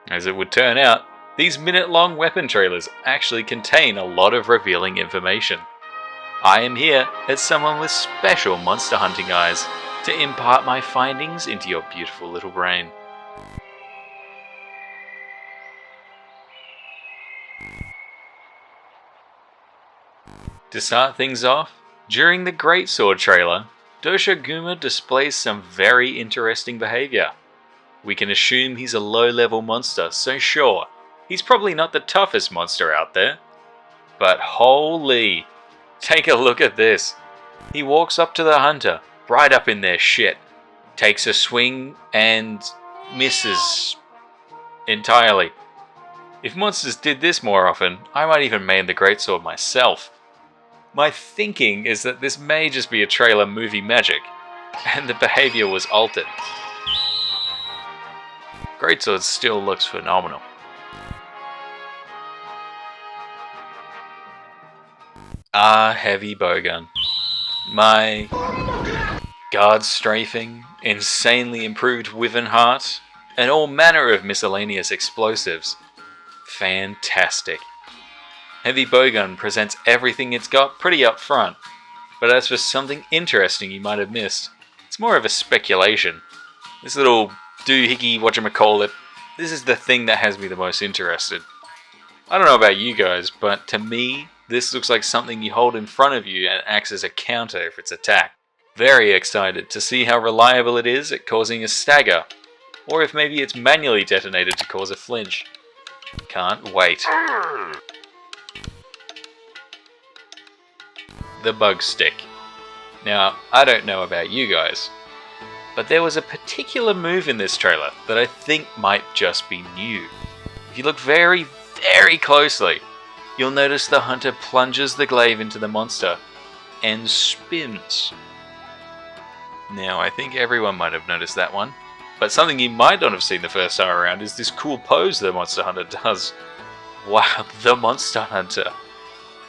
As it would turn out, these minute-long weapon trailers actually contain a lot of revealing information. I am here as someone with special monster hunting eyes to impart my findings into your beautiful little brain. To start things off, during the Greatsword trailer, Doshoguma displays some very interesting behavior. We can assume he's a low-level monster, so sure, he's probably not the toughest monster out there. But holy, take a look at this. He walks up to the hunter, right up in their shit, takes a swing and misses entirely. If monsters did this more often, I might even main the Greatsword myself. My thinking is that this may just be a trailer movie magic, and the behavior was altered. Greatsword still looks phenomenal. Heavy bowgun. My guard strafing, insanely improved Wyvern heart, and all manner of miscellaneous explosives. Fantastic. Heavy bowgun presents everything it's got pretty up front, but as for something interesting you might have missed, it's more of a speculation. This little doohickey whatchamacallit, this is the thing that has me the most interested. I don't know about you guys, but to me, this looks like something you hold in front of you and acts as a counter if it's attacked. Very excited to see how reliable it is at causing a stagger, or if maybe it's manually detonated to cause a flinch. Can't wait. The bug stick. Now, I don't know about you guys, but there was a particular move in this trailer that I think might just be new. If you look very, very closely, you'll notice the hunter plunges the glaive into the monster and spins. Now, I think everyone might have noticed that one, but something you might not have seen the first time around is this cool pose the monster hunter does. Wow, the monster hunter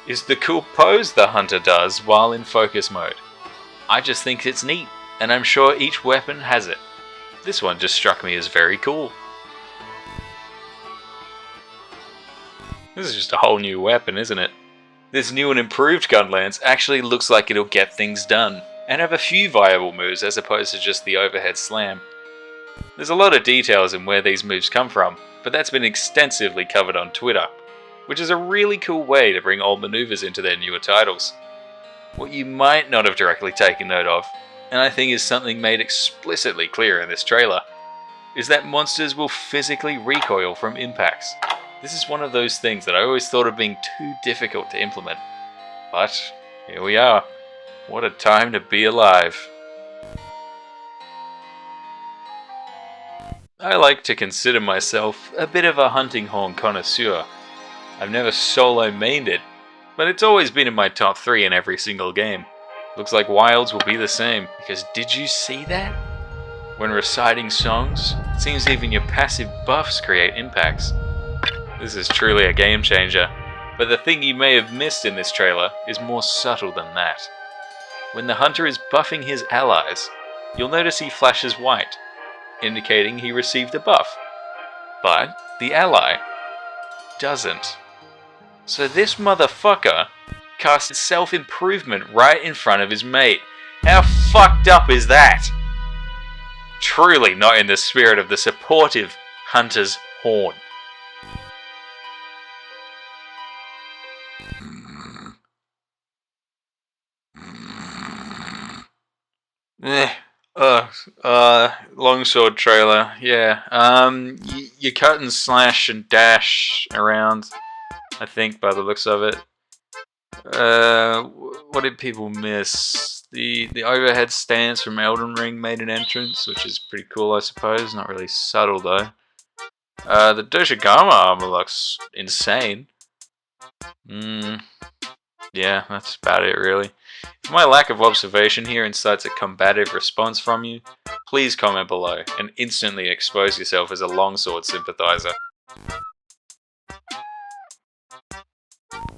is the cool pose the hunter does while in focus mode. I just think it's neat, and I'm sure each weapon has it. This one just struck me as very cool. This is just a whole new weapon, isn't it? This new and improved Gunlance actually looks like it'll get things done, and have a few viable moves as opposed to just the overhead slam. There's a lot of details in where these moves come from, but that's been extensively covered on Twitter, which is a really cool way to bring old maneuvers into their newer titles. What you might not have directly taken note of, and I think is something made explicitly clear in this trailer, is that monsters will physically recoil from impacts. This is one of those things that I always thought of being too difficult to implement. But here we are. What a time to be alive. I like to consider myself a bit of a hunting horn connoisseur. I've never solo mained it, but it's always been in my top 3 in every single game. Looks like Wilds will be the same, because did you see that? When reciting songs, it seems even your passive buffs create impacts. This is truly a game changer, but the thing you may have missed in this trailer is more subtle than that. When the hunter is buffing his allies, you'll notice he flashes white, indicating he received a buff. But the ally doesn't. So this motherfucker casts self-improvement right in front of his mate. How fucked up is that? Truly not in the spirit of the supportive hunter's horn. Longsword trailer, yeah. You cut and slash and dash around, I think, by the looks of it. What did people miss? The overhead stance from Elden Ring made an entrance, which is pretty cool, I suppose. Not really subtle, though. The Doshogama armor looks insane. Yeah, that's about it, really. If my lack of observation here incites a combative response from you, please comment below and instantly expose yourself as a longsword sympathizer.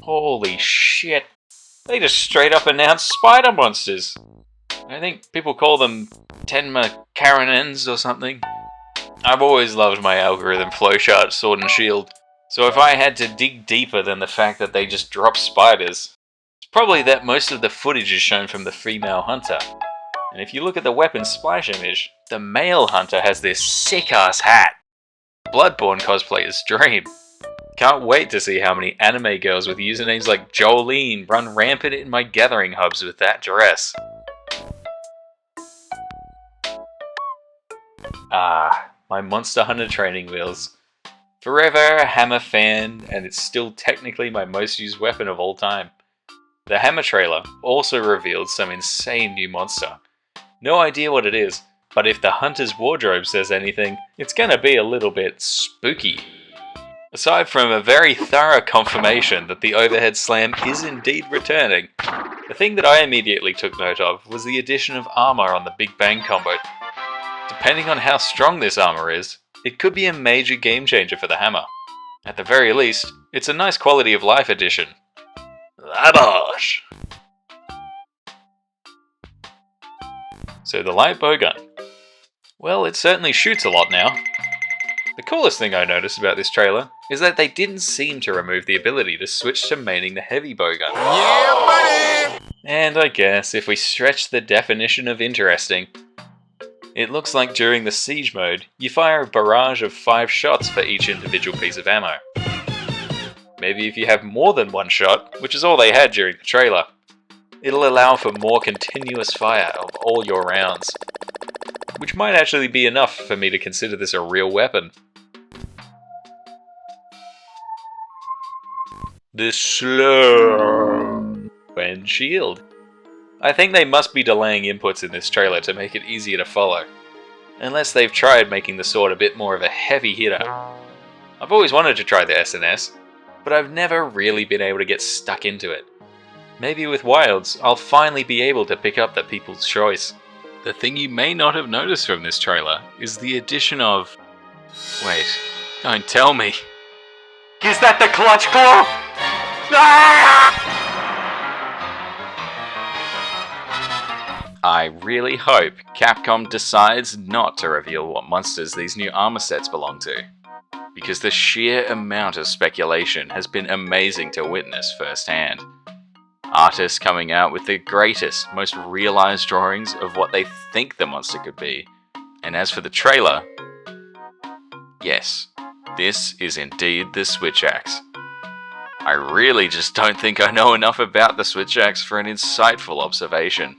Holy shit! They just straight up announced spider monsters! I think people call them Tenma Karenens or something. I've always loved my algorithm flowchart sword and shield, so if I had to dig deeper than the fact that they just drop spiders, it's probably that most of the footage is shown from the female hunter. And if you look at the weapon splash image, the male hunter has this sick-ass hat. Bloodborne cosplayer's dream. Can't wait to see how many anime girls with usernames like Jolene run rampant in my gathering hubs with that dress. My Monster Hunter training wheels. Forever a hammer fan, and it's still technically my most used weapon of all time. The hammer trailer also revealed some insane new monster. No idea what it is, but if the hunter's wardrobe says anything, it's gonna be a little bit spooky. Aside from a very thorough confirmation that the overhead slam is indeed returning, the thing that I immediately took note of was the addition of armor on the Big Bang combo. Depending on how strong this armor is, it could be a major game changer for the hammer. At the very least, it's a nice quality of life addition. Labosh! So the light bowgun. Well, it certainly shoots a lot now. The coolest thing I noticed about this trailer is that they didn't seem to remove the ability to switch to maining the heavy bowgun. Yeah, buddy! And I guess if we stretch the definition of interesting, it looks like during the siege mode, you fire a barrage of 5 shots for each individual piece of ammo. Maybe if you have more than 1 shot, which is all they had during the trailer, it'll allow for more continuous fire of all your rounds. Which might actually be enough for me to consider this a real weapon. The slow and shield. I think they must be delaying inputs in this trailer to make it easier to follow. Unless they've tried making the sword a bit more of a heavy hitter. I've always wanted to try the SNS, but I've never really been able to get stuck into it. Maybe with Wilds, I'll finally be able to pick up the people's choice. The thing you may not have noticed from this trailer is the addition of... Wait, don't tell me. Is that the clutch claw? Ah! I really hope Capcom decides not to reveal what monsters these new armor sets belong to, because the sheer amount of speculation has been amazing to witness firsthand. Artists coming out with the greatest, most realized drawings of what they think the monster could be. And as for the trailer, yes, this is indeed the Switch Axe. I really just don't think I know enough about the Switch Axe for an insightful observation.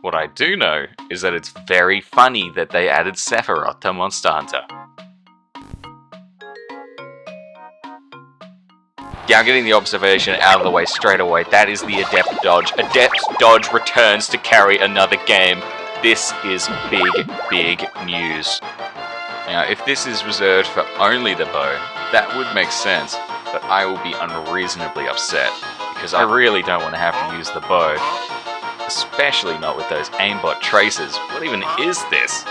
What I do know is that it's very funny that they added Sephiroth to Monster Hunter. Yeah, I'm getting the observation out of the way straight away. That is the Adept Dodge. Adept Dodge returns to carry another game. This is big, big news. Now, if this is reserved for only the bow, that would make sense, but I will be unreasonably upset, because I really don't want to have to use the bow. Especially not with those aimbot traces. What even is this?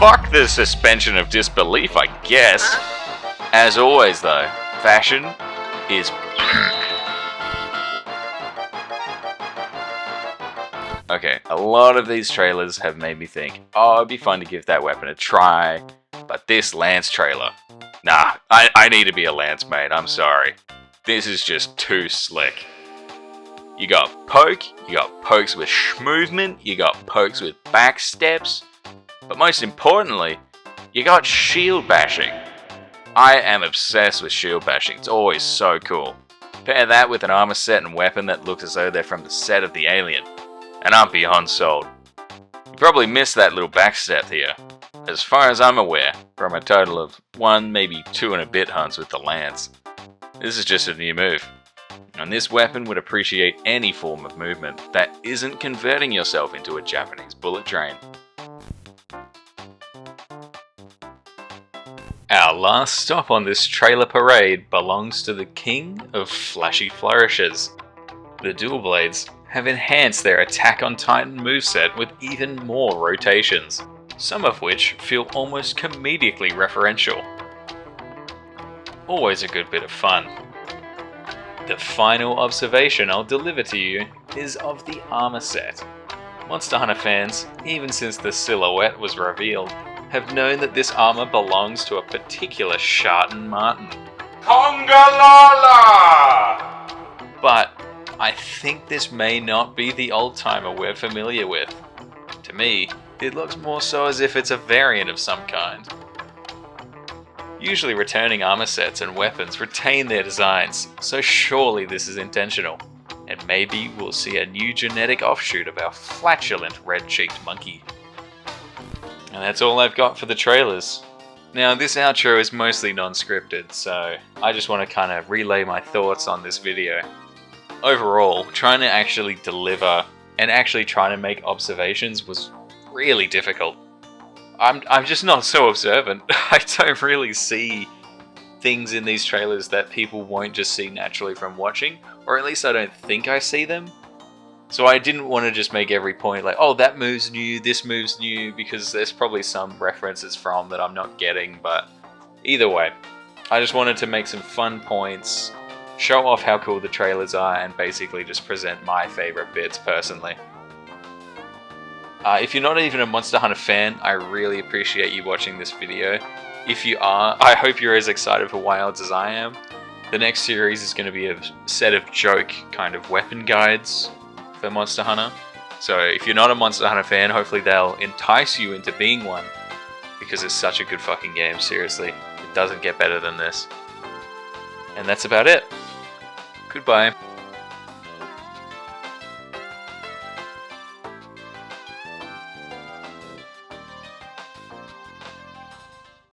Fuck the suspension of disbelief, I guess. As always though, fashion is... Okay, a lot of these trailers have made me think, oh, it'd be fun to give that weapon a try, but this Lance trailer, nah, I need to be a Lance mate, I'm sorry. This is just too slick. You got poke, you got pokes with movement, you got pokes with back steps, but most importantly, you got shield bashing. I am obsessed with shield bashing, it's always so cool. Pair that with an armor set and weapon that looks as though they're from the set of the Alien, and I'm beyond sold. You probably missed that little backstep here. As far as I'm aware, from a total of 1, maybe 2 and a bit hunts with the Lance. This is just a new move. And this weapon would appreciate any form of movement that isn't converting yourself into a Japanese bullet train. Our last stop on this trailer parade belongs to the king of flashy flourishes. The dual blades have enhanced their Attack on Titan moveset with even more rotations, some of which feel almost comedically referential. Always a good bit of fun. The final observation I'll deliver to you is of the armor set. Monster Hunter fans, even since the silhouette was revealed, have known that this armor belongs to a particular Shartan Martin. Congalala! But I think this may not be the old-timer we're familiar with. To me, it looks more so as if it's a variant of some kind. Usually returning armor sets and weapons retain their designs, so surely this is intentional. And maybe we'll see a new genetic offshoot of our flatulent red-cheeked monkey. And that's all I've got for the trailers. Now, this outro is mostly non-scripted, so I just want to kind of relay my thoughts on this video. Overall, trying to actually deliver and actually trying to make observations was really difficult. I'm just not so observant. I don't really see things in these trailers that people won't just see naturally from watching, or at least I don't think I see them. So I didn't want to just make every point like, oh, that move's new, this move's new, because there's probably some references from that I'm not getting, but either way, I just wanted to make some fun points, show off how cool the trailers are, and basically just present my favorite bits personally. If you're not even a Monster Hunter fan, I really appreciate you watching this video. If you are, I hope you're as excited for Wilds as I am. The next series is going to be a set of joke kind of weapon guides for Monster Hunter. So if you're not a Monster Hunter fan, hopefully they'll entice you into being one, because it's such a good fucking game, seriously. It doesn't get better than this. And that's about it. Goodbye.